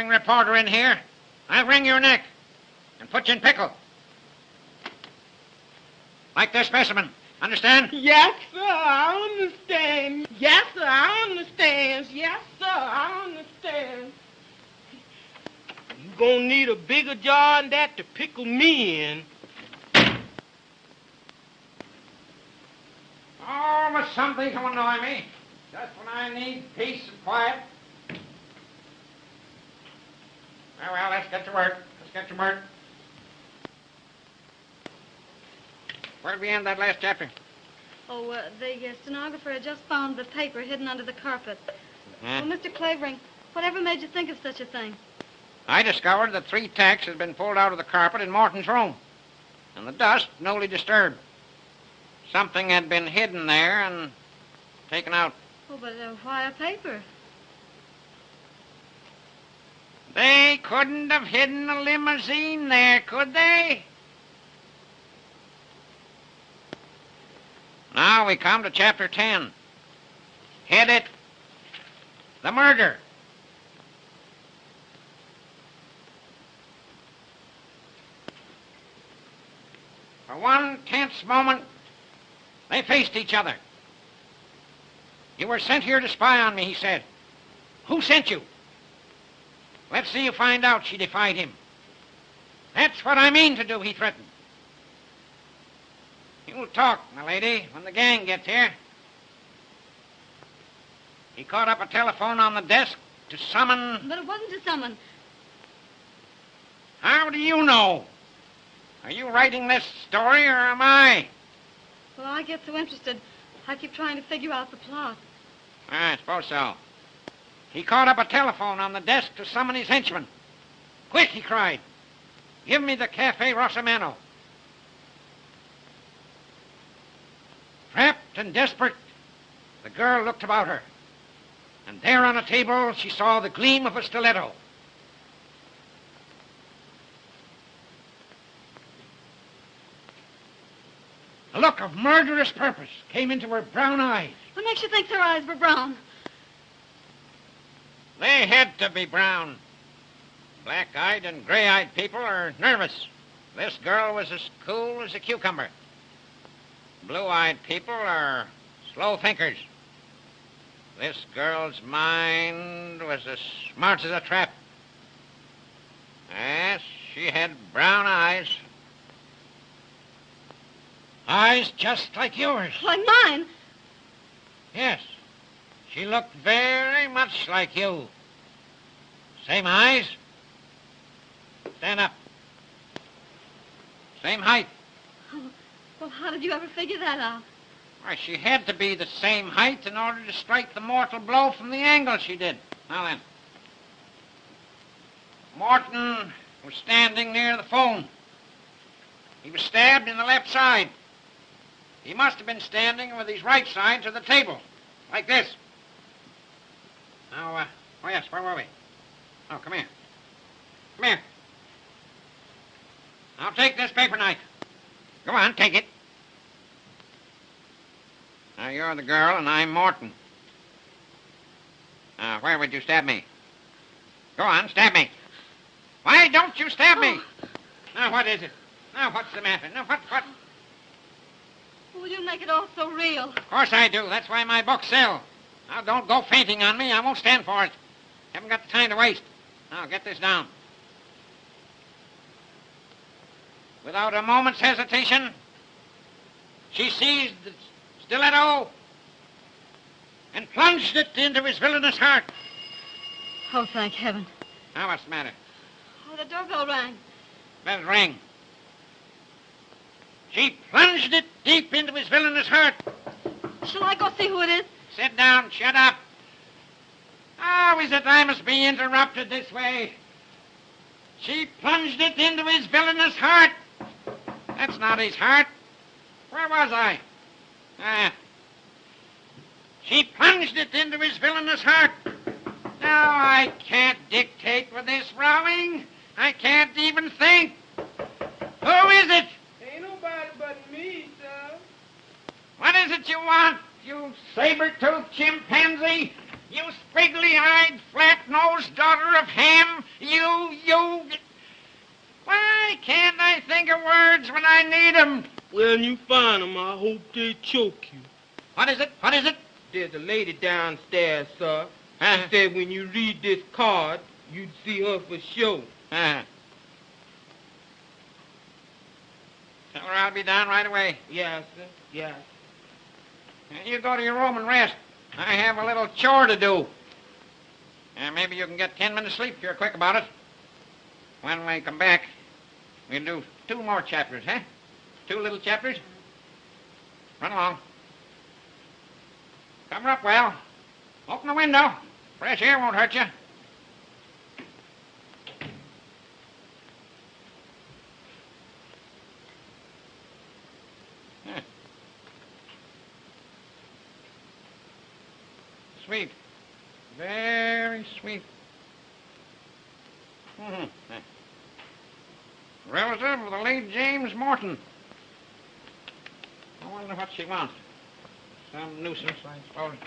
reporter in here, I'll wring your neck and put you in pickle. Like this specimen. Understand? Yes, sir, I understand. Yes, sir, I understand. Yes, sir, I understand. You gonna need a bigger jar than that to pickle me in. Oh, but something to annoy me. Just when I need peace and quiet. Well, let's get to work. Let's get to work. Where'd we end that last chapter? Oh, the stenographer had just found the paper hidden under the carpet. Huh? Well, Mr. Clavering, whatever made you think of such a thing? I discovered that 3 tacks had been pulled out of the carpet in Morton's room, and the dust newly disturbed. Something had been hidden there and taken out. Oh, but why a paper? They couldn't have hidden a limousine there, could they? Now we come to chapter 10. Head it, The Murder. For one tense moment, they faced each other. You were sent here to spy on me, he said. Who sent you? Let's see you find out, she defied him. That's what I mean to do, he threatened. You'll talk, my lady, when the gang gets here. He caught up a telephone on the desk to summon... But it wasn't to summon. How do you know? Are you writing this story, or am I? Well, I get so interested, I keep trying to figure out the plot. I suppose so. He caught up a telephone on the desk to summon his henchman. Quick, he cried. Give me the Cafe Rosamano. Trapped and desperate, the girl looked about her. And there on a table, she saw the gleam of a stiletto. A look of murderous purpose came into her brown eyes. What makes you think her eyes were brown? They had to be brown. Black-eyed and gray-eyed people are nervous. This girl was as cool as a cucumber. Blue-eyed people are slow thinkers. This girl's mind was as smart as a trap. Yes, she had brown eyes. Eyes just like yours. Like mine? Yes. She looked very much like you. Same eyes. Stand up. Same height. Oh, well, how did you ever figure that out? Why, she had to be the same height in order to strike the mortal blow from the angle she did. Now then. Morton was standing near the phone. He was stabbed in the left side. He must have been standing with his right side to the table, like this. Now, oh yes, where were we? Oh, come here. Come here. Now take this paper knife. Go on, take it. Now, you're the girl, and I'm Morton. Now, where would you stab me? Go on, stab me. Why don't you stab me? Now, what is it? Now, what's the matter? Now, what? Well, you make it all so real. Of course I do. That's why my books sell. Now, don't go fainting on me. I won't stand for it. Haven't got the time to waste. Now, get this down. Without a moment's hesitation, she seized the stiletto and plunged it into his villainous heart. Oh, thank heaven. Now, what's the matter? Oh, the doorbell rang. Let it ring. She plunged it deep into his villainous heart. Shall I go see who it is? Sit down. Shut up. How is it I must be interrupted this way? She plunged it into his villainous heart. That's not his heart. Where was I? She plunged it into his villainous heart. Now, I can't dictate with this rowing. I can't even think. Who is it? Ain't nobody but me, sir. What is it you want, you saber-toothed chimpanzee? You squiggly-eyed, flat-nosed daughter of Ham? You... Why can't I think of words when I need 'em? When you find 'em, I hope they choke you. What is it? What is it? There's a lady downstairs, sir. She said when you read this card, you'd see her for sure. Tell her I'll be down right away. Yes, sir. Yes. You go to your room and rest. I have a little chore to do. Maybe you can get 10 minutes sleep if you're quick about it. When we come back, we'll do 2 more chapters, huh? 2 little chapters. Run along. Cover up well. Open the window. Fresh air won't hurt you. Sweet. Very sweet. Relative of the late James Morton. I wonder what she wants. Some nuisance, I suppose.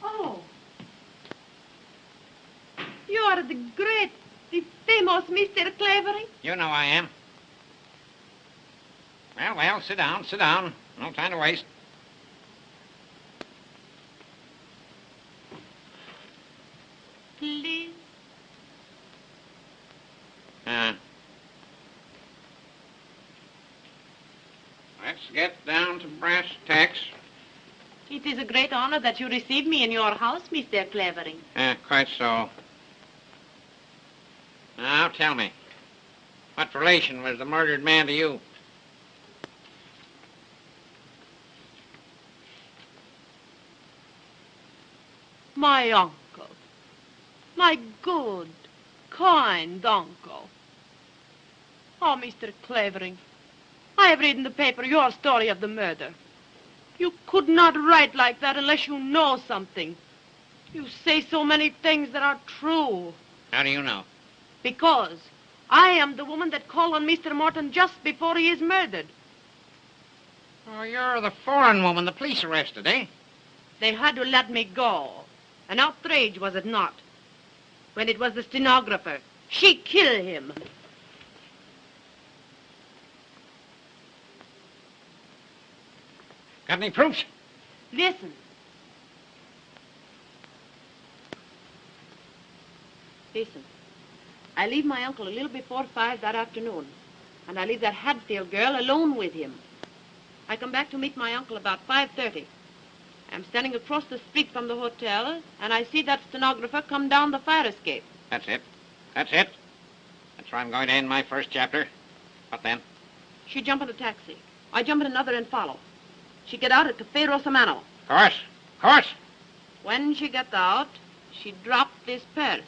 Oh. You are the great, the famous Mr. Clavering? You know I am. Well, sit down, sit down. No time to waste. Please. Let's get down to brass tacks. It is a great honor that you receive me in your house, Mr. Clavering. Quite so. Now, tell me, what relation was the murdered man to you? My uncle. My good, kind uncle. Oh, Mr. Clavering, I have read in the paper your story of the murder. You could not write like that unless you know something. You say so many things that are true. How do you know? Because I am the woman that called on Mr. Morton just before he is murdered. Oh, you're the foreign woman the police arrested, eh? They had to let me go. An outrage, was it not? When it was the stenographer. She killed him. Got any proofs? Listen. Listen. I leave my uncle a little before 5 that afternoon, and I leave that Hadfield girl alone with him. I come back to meet my uncle about 5:30. I'm standing across the street from the hotel, and I see that stenographer come down the fire escape. That's it. That's it. That's where I'm going to end my first chapter. What then? She jump in a taxi. I jump in another and follow. She get out at Cafe Rosamano. Of course. Of course. When she gets out, she dropped this purse.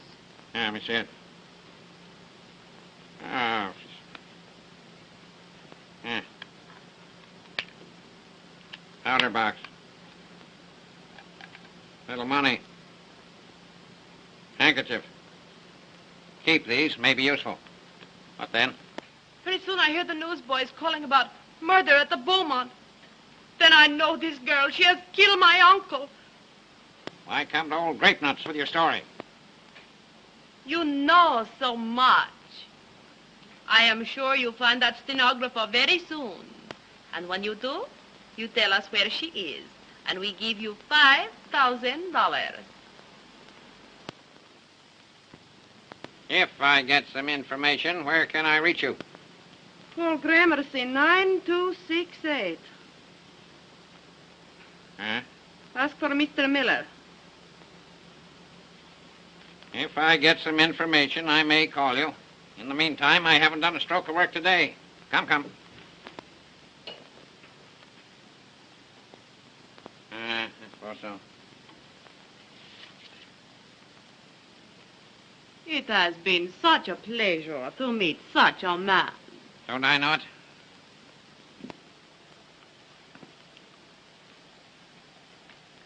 Yeah, let me see it. Oh. Yeah. Powder box. Little money. Handkerchief. Keep these. May be useful. What then? Pretty soon I hear the newsboys calling about murder at the Beaumont. Then I know this girl. She has killed my uncle. Why come to old Grape Nuts with your story? You know so much. I am sure you'll find that stenographer very soon. And when you do, you tell us where she is. And we give you $5,000. If I get some information, where can I reach you? Paul Gramercy, 9268. Huh? Ask for Mr. Miller. If I get some information, I may call you. In the meantime, I haven't done a stroke of work today. Come, come. I suppose so. It has been such a pleasure to meet such a man. Don't I know it?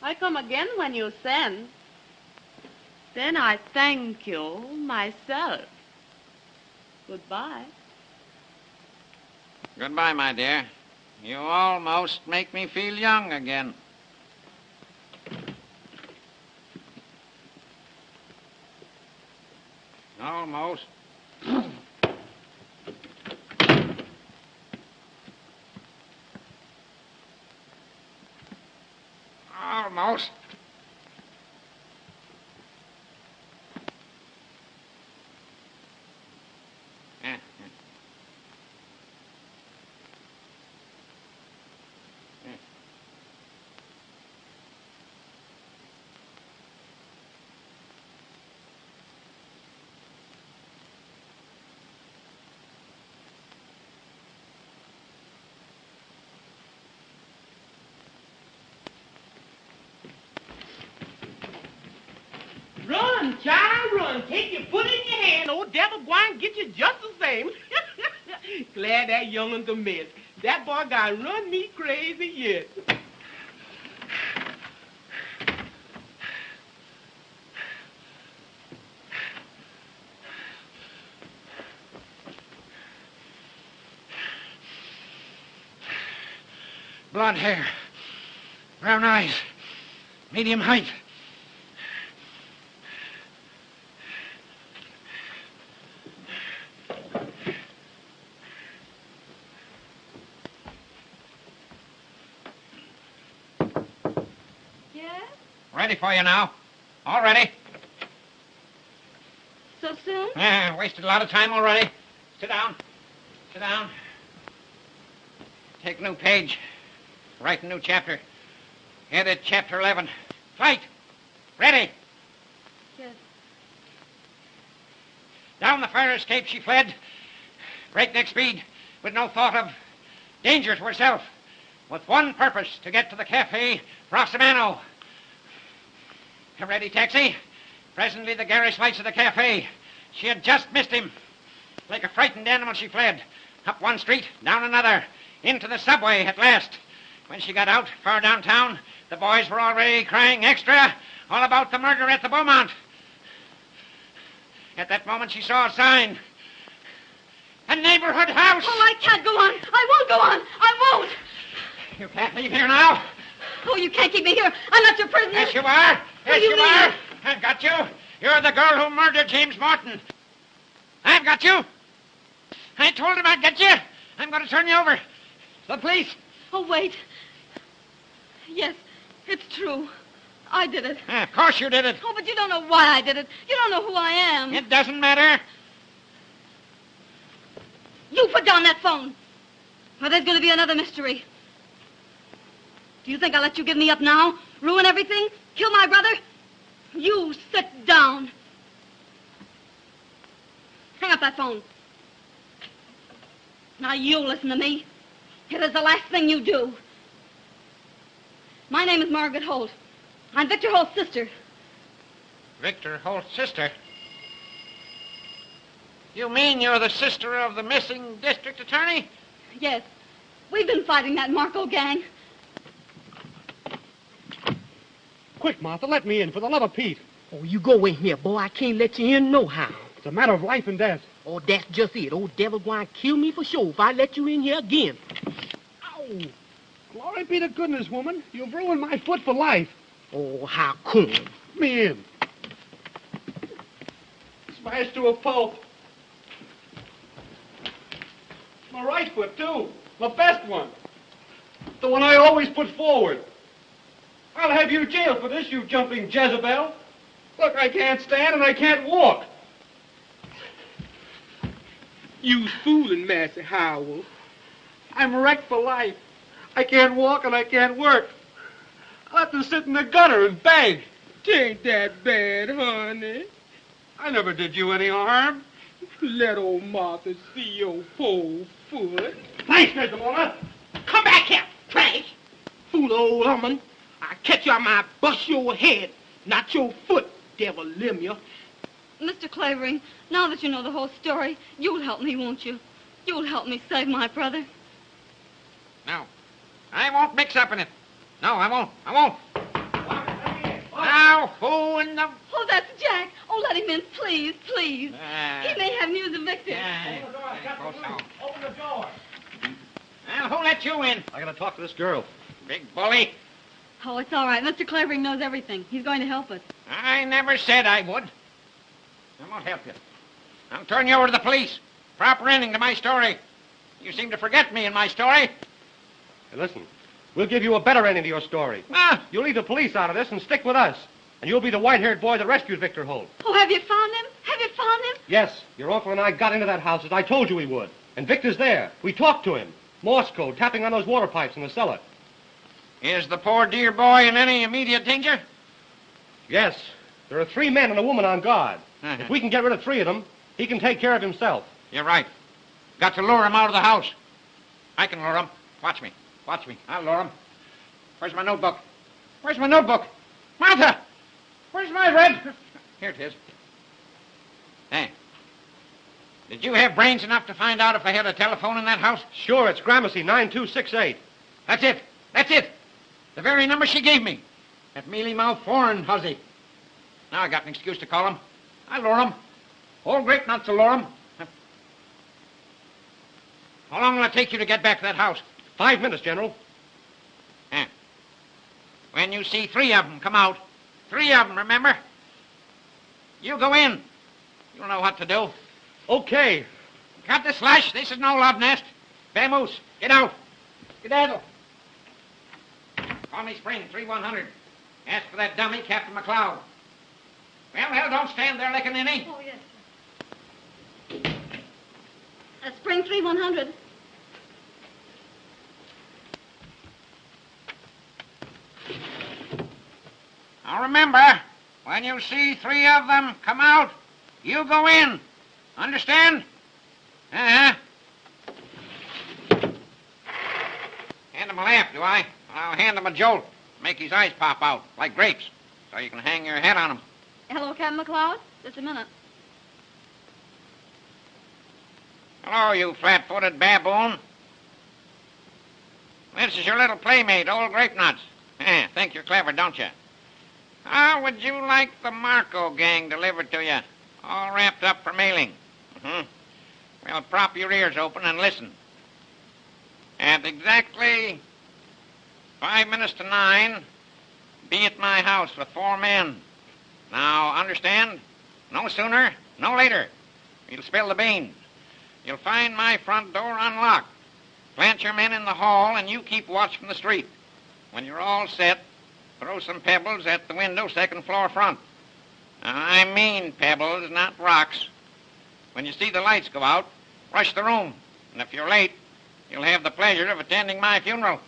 I come again when you send. Then I thank you myself. Goodbye. Goodbye, my dear. You almost make me feel young again. Almost. Almost. Run, child, run. Take your foot in your hand. Old devil gwine get you just the same. Glad that young'un's a mess. That boy got run me crazy yet. Blonde hair. Brown eyes. Medium height. Ready for you now. All ready. So soon? Yeah, wasted a lot of time already. Sit down. Sit down. Take a new page. Write a new chapter. Headed Chapter 11. Flight. Ready. Yes. Down the fire escape she fled. Breakneck speed, with no thought of danger to herself. With one purpose, to get to the Cafe Rosamano. A ready taxi. Presently the garish lights of the cafe. She had just missed him. Like a frightened animal she fled. Up one street, down another. Into the subway at last. When she got out, far downtown, the boys were already crying extra all about the murder at the Beaumont. At that moment she saw a sign. A neighborhood house! Oh, I can't go on. I won't go on. I won't. You can't leave here now. Oh, you can't keep me here. I'm not your prisoner. Yes, you are. Yes, you you mean? are. I've got you. You're the girl who murdered James Morton. I've got you. I told him I'd get you. I'm going to turn you over. The police. Oh, wait. Yes, it's true. I did it. Of course you did it. Oh, but you don't know why I did it. You don't know who I am. It doesn't matter. You put down that phone. Or there's going to be another mystery. Do you think I'll let you give me up now? Ruin everything? Kill my brother? You sit down. Hang up that phone. Now you listen to me. It is the last thing you do. My name is Margaret Holt. I'm Victor Holt's sister. Victor Holt's sister? You mean you're the sister of the missing district attorney? Yes. We've been fighting that Marco gang. Quick, Martha, let me in, for the love of Pete. Oh, you go in here, boy. I can't let you in no how. It's a matter of life and death. Oh, that's just it. Old devil going to kill me for sure if I let you in here again. Ow! Glory be to goodness, woman. You've ruined my foot for life. Oh, how come? Let me in. Smashed to a pulp. My right foot, too. The best one. The one I always put forward. I'll have you jailed for this, you jumping Jezebel. Look, I can't stand and I can't walk. You's fooling, Master Howell. I'm wrecked for life. I can't walk and I can't work. I'll have to sit in the gutter and beg. Tain't that bad, honey. I never did you any harm. Let old Martha see your poor foot. Thanks, Mr. Mona. Come back here, trash. Fool old woman. I catch you, I might bust your head, not your foot, devil limb you. Mr. Clavering, now that you know the whole story, you'll help me, won't you? You'll help me save my brother. No. I won't mix up in it. No, I won't. I won't. Now, who in the... Oh, that's Jack. Oh, let him in, please, please. He may have news of Victor. Open the door. Well, who let you in? I gotta talk to this girl. Big bully. Oh, it's all right. Mr. Clavering knows everything. He's going to help us. I never said I would. I won't help you. I'll turn you over to the police. Proper ending to my story. You seem to forget me in my story. Hey, listen, we'll give you a better ending to your story. Ah, You'll leave the police out of this and stick with us. And you'll be the white-haired boy that rescued Victor Holt. Oh, have you found him? Have you found him? Yes, your uncle and I got into that house as I told you we would. And Victor's there. We talked to him. Morse code, tapping on those water pipes in the cellar. is the poor dear boy in any immediate danger? Yes, there are 3 men and a woman on guard. If we can get rid of 3 of them, he can take care of himself. You're right. Got to lure him out of the house. I can lure him. Watch me. Watch me. I'll lure him. Where's my notebook? Where's my notebook? Martha! Where's my red? Here it is. Hey. Did you have brains enough to find out if they had a telephone in that house? Sure, it's Gramercy 9268. That's it. That's it. The very number she gave me. That mealy-mouthed foreign hussy. Now I got an excuse to call him. I'll lure him. Old great nuts to lure him. How long will it take you to get back to that house? 5 minutes, General. When you see 3 of them come out, 3 of them, remember? You go in. You'll know what to do. Okay. Cut the slash. This is no love nest. Vamoose, get out. Skedaddle. Call me Spring, 3100. Ask for that dummy, Captain McLeod. Well, don't stand there licking any. Oh, yes, sir. Spring 3100. Now remember, when you see 3 of them come out, you go in. Understand? Uh-huh. Hand him a lamp, do I? I'll hand him a jolt. Make his eyes pop out, like grapes, so you can hang your head on him. Hello, Captain McLeod. Just a minute. Hello, you flat-footed baboon. This is your little playmate, old Grape Nuts. Think you're clever, don't you? How would you like the Marco gang delivered to you, all wrapped up for mailing? Well, prop your ears open and listen. At exactly 5 minutes to 9, be at my house with 4 men. Now, understand? No sooner, no later. You'll spill the beans. You'll find my front door unlocked. Plant your men in the hall, and you keep watch from the street. When you're all set, throw some pebbles at the window, 2nd floor front. Now, I mean pebbles, not rocks. When you see the lights go out, rush the room. And if you're late, you'll have the pleasure of attending my funeral.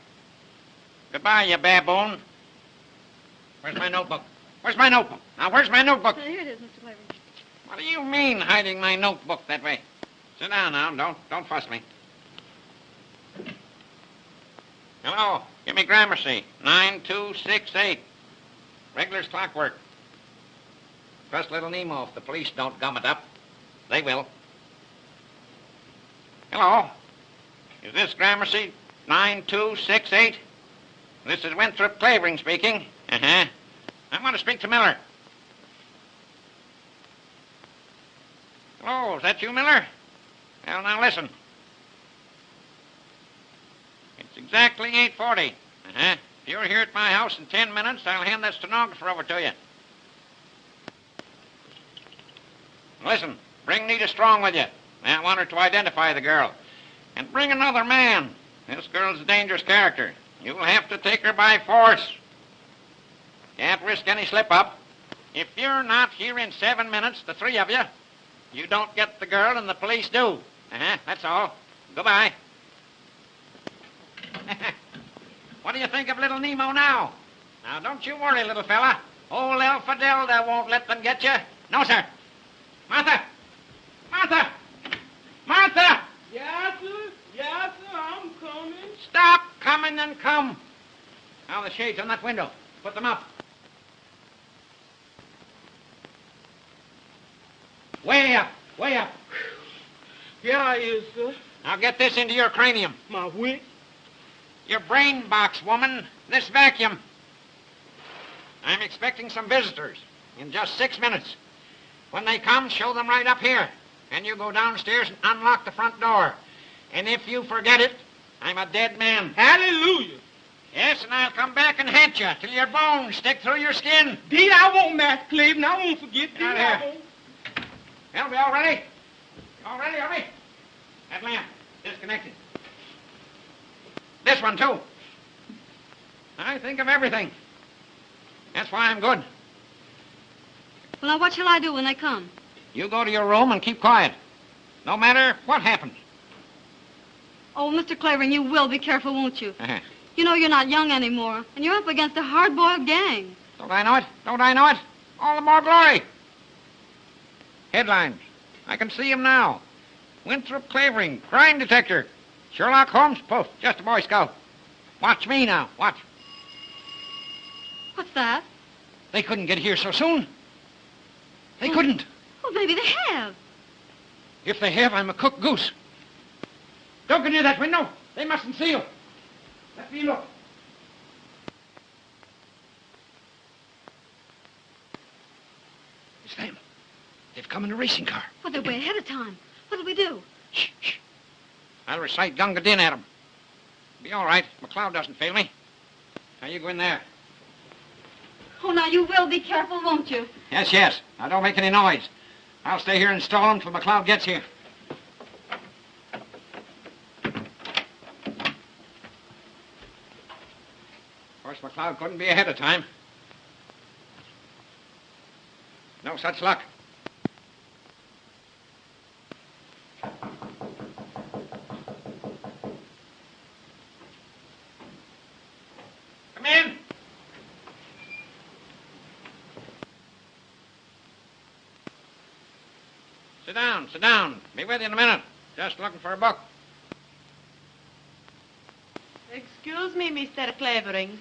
Goodbye, you baboon. Where's my notebook? Where's my notebook? Now, where's my notebook? Here it is, Mr. Clavering. What do you mean, hiding my notebook that way? Sit down now. Don't fuss me. Hello. Give me Gramercy. 9268. Regular's clockwork. Trust little Nemo if the police don't gum it up. They will. Hello. Is this Gramercy 9268? This is Winthrop Clavering speaking. Uh-huh. I want to speak to Miller. Hello, is that you, Miller? Well, now listen. It's exactly 8:40. Uh-huh. If you're here at my house in 10 minutes, I'll hand that stenographer over to you. Listen, bring Nita Strong with you. I want her to identify the girl. And bring another man. This girl's a dangerous character. You'll have to take her by force. Can't risk any slip-up. If you're not here in 7 minutes, the 3 of you, you don't get the girl and the police do. That's all. Goodbye. What do you think of little Nemo now? Now, don't you worry, little fella. Old El Fidelda won't let them get you. No, sir. Martha! Martha! Martha! Yes, sir. Yes, sir. I'm coming. Stop coming and come. Now, the shades on that window. Put them up. Way up. Way up. Here I is, sir. Now, get this into your cranium. My wit. Your brain box, woman. This vacuum. I'm expecting some visitors in just 6 minutes. When they come, show them right up here. And you go downstairs and unlock the front door. And if you forget it, I'm a dead man. Hallelujah. Yes, and I'll come back and haunt you till your bones stick through your skin. Deed, I won't, Master Cleveland. I won't forget. Deed, I won't. Well, we all ready? All ready, are we? That lamp, disconnected. This one, too. I think of everything. That's why I'm good. Well, now, what shall I do when they come? You go to your room and keep quiet. No matter what happens. Oh, Mr. Clavering, you will be careful, won't you? Uh-huh. You know you're not young anymore, and you're up against a hard-boiled gang. Don't I know it? Don't I know it? All the more glory. Headlines. I can see him now. Winthrop Clavering, crime detector. Sherlock Holmes, poof, just a Boy Scout. Watch me now, watch. What's that? They couldn't get here so soon. They couldn't. Well, maybe they have. If they have, I'm a cooked goose. Don't go near that window. They mustn't see you. Let me look. It's them. They've come in a racing car. Well, they're way ahead of time. What'll we do? Shh, shh. I'll recite Gunga Din at them. Be all right. McLeod doesn't fail me. Now, you go in there. Oh, now, you will be careful, won't you? Yes, yes. Now, don't make any noise. I'll stay here and stall them till McLeod gets here. Of course, McLeod couldn't be ahead of time. No such luck. Come in. Sit down, sit down. Be with you in a minute. Just looking for a book. Excuse me, Mr. Clavering.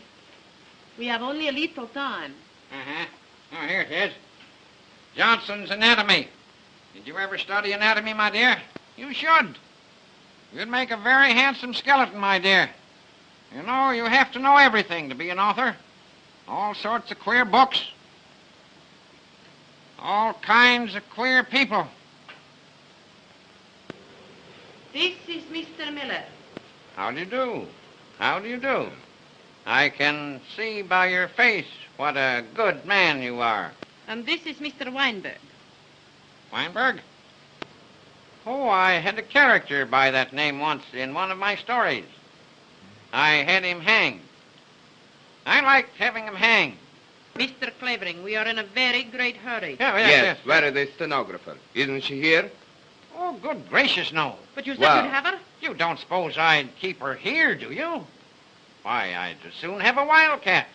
We have only a little time. Uh-huh. Oh, here it is. Johnson's Anatomy. Did you ever study anatomy, my dear? You should. You'd make a very handsome skeleton, my dear. You know, you have to know everything to be an author. All sorts of queer books. All kinds of queer people. This is Mr. Miller. How do you do? How do you do? I can see by your face what a good man you are. And this is Mr. Weinberg. Weinberg? Oh, I had a character by that name once in one of my stories. I had him hanged. I liked having him hanged. Mr. Clavering, we are in a very great hurry. Yes. Where is the stenographer? Isn't she here? Oh, good gracious, no. But you said Well- you'd have her? You don't suppose I'd keep her here, do you? Why, I'd as soon have a wildcat.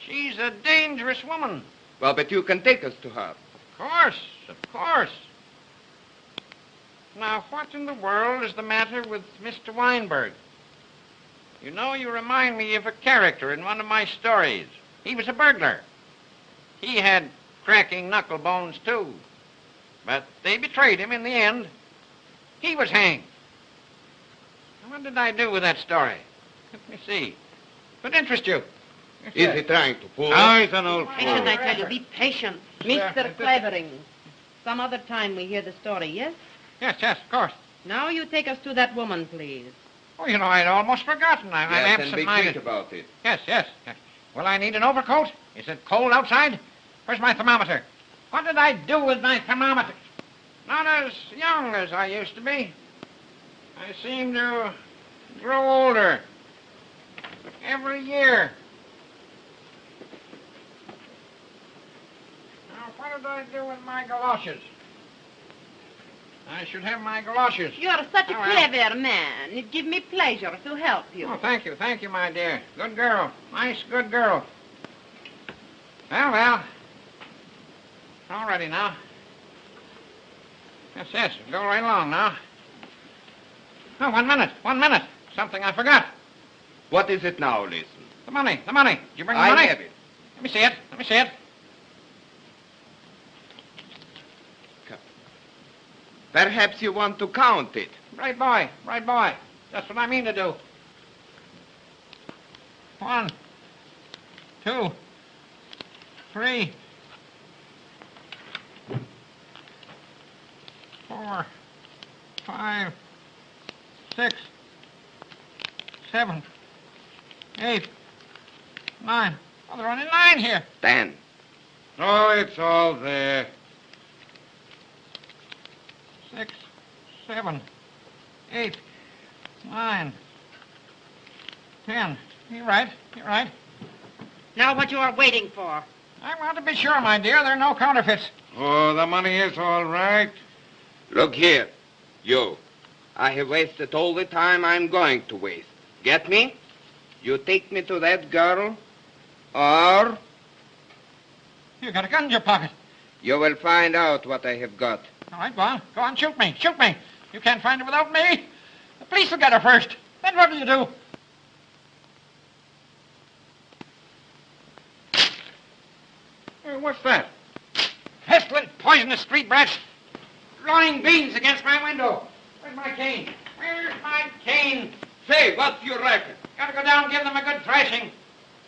She's a dangerous woman. Well, but you can take us to her. Of course. Now, what in the world is the matter with Mr. Weinberg? You know, you remind me of a character in one of my stories. He was a burglar. He had cracking knuckle bones, too. But they betrayed him in the end. He was hanged. What did I do with that story? Let me see. Could interest you. Is he trying to fool us? Oh, he's an old Patient, fool. I tell you. Be patient. Mr. Clavering. Some other time we hear the story, yes? Yes, of course. Now you take us to that woman, please. Oh, you know, I'd almost forgotten. I'm Yes, and be absent-minded. quick about it. Yes. Will I need an overcoat? Is it cold outside? Where's my thermometer? What did I do with my thermometer? Not as young as I used to be. I seem to grow older every year. Now, what did I do with my galoshes? I should have my galoshes. You are such a Oh, well. clever man. It gives me pleasure to help you. Oh, thank you, my dear. Good girl. Nice, good girl. Well. All ready now. Yes, go right along now. Oh, 1 minute. Something I forgot. What is it now, Listen? The money. Did you bring the I money? have it. Let me see it. Perhaps you want to count it. Right boy. That's what I mean to do. 1, 2, 3, 4, 5, 6, 7, 8, 9. Oh, there are only 9 here. 10. Oh, it's all there. 6, 7, 8, 9, 10. You're right. Now what you are waiting for? I want to be sure, my dear, there are no counterfeits. Oh, the money is all right. Look here, you. I have wasted all the time I'm going to waste. Get me? You take me to that girl, or You got a gun in your pocket. you will find out what I have got. All right, go on, shoot me. You can't find her without me. The police will get her first. Then what do you do? Hey, what's that? Pestilent, poisonous street brats. Blowing beans against my window. Where's my cane? Say, what do you reckon? Gotta go down and give them a good thrashing.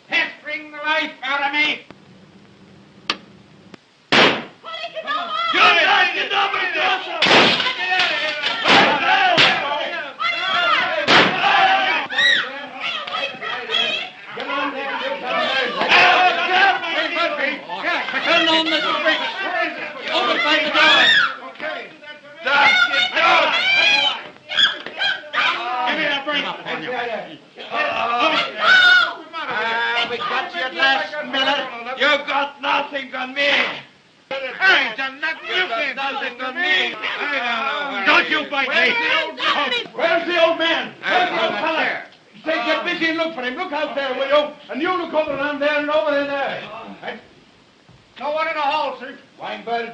Pestering the life out of me. Turn on the street. Open by the door. Okay. Give me that brain. We got you at last, Miller. You got nothing on me. I done nothing. You can't do nothing on me. Don't you bite me. Where's the old man? Where's the old fella? Say, get busy and look for him. Look out there, will you? And you look over around there and over there. No one in the hall, sir. Weinberg,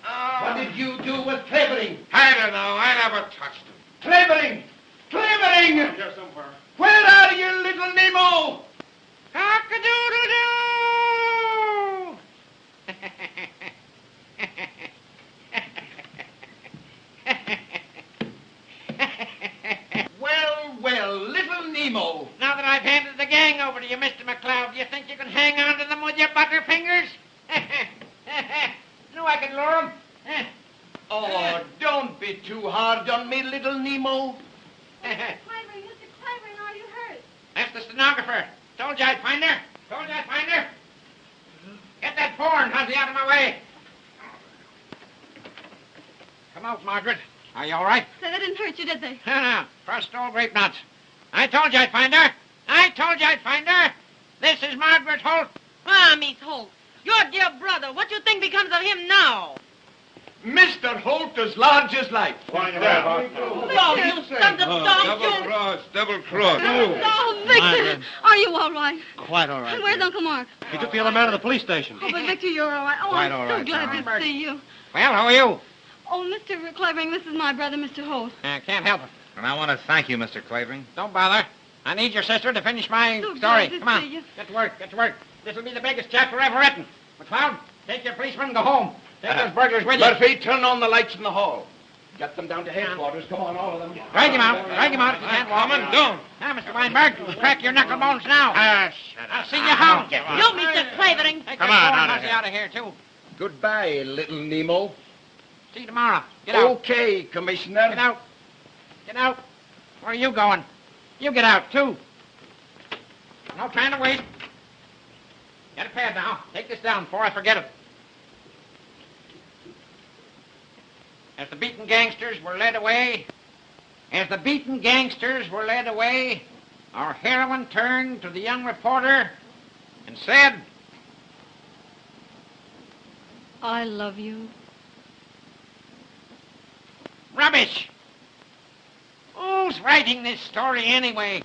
What did you do with Clavering? I don't know. I never touched him. Clavering! Clavering! Here somewhere. Where are you, little Nemo? Cock-a-doodle-doo! Well, little Nemo. Now that I've handed the gang over to you, Mr. McCloud, do you think you can hang on to them with your butterfingers? Knew I could lure them. Oh, don't be too hard on me, little Nemo. Clavering, Mr. Clavering, are you hurt? That's the stenographer. Told you I'd find her. Told you I'd find her. Get that porn, Hussy, out of my way. Come out, Margaret. Are you all right? Say, they didn't hurt you, did they? No. Crushed old grape nuts. I told you I'd find her. I told you I'd find her. This is Margaret Holt. Ah, Miss Holt, your dear brother, what do you think becomes of him now? Mr. Holt as large as life. Oh, you sons of dogs, you... Double cross. Oh, Victor, are you all right? Quite all right. And where's Uncle Mark? He took the other man to the police station. Oh, but Victor, you're all right. Oh, Quite I'm all so right, glad Sarah. to see you. Well, who are you? Oh, Mr. Clavering, this is my brother, Mr. Holt. Can't help it. And I want to thank you, Mr. Clavering. Don't bother. I need your sister to finish my So story. glad to Come on. see you. Get to work. Get to work. This will be the biggest chapter ever written. McCloud, take your policeman and go home. Take those burglars with you. Murphy, turn on the lights in the hall. Get them down to headquarters. Come on, all of them. Drag him out. Drag him out if you can't walk. Don't. Now, Mr. Weinberg, crack your knuckle bones now. Shut I'll see you home. You, Mr. Clavering. Take Come that on, phone out of Hussy here. out of here, too. Goodbye, little Nemo. See you tomorrow. Get out. Okay, Commissioner. Get out. Get out. Where are you going? You get out, too. No time to waste. Get a pad now. Take this down before I forget it. As the beaten gangsters were led away, our heroine turned to the young reporter and said, I love you. Rubbish! Who's writing this story anyway?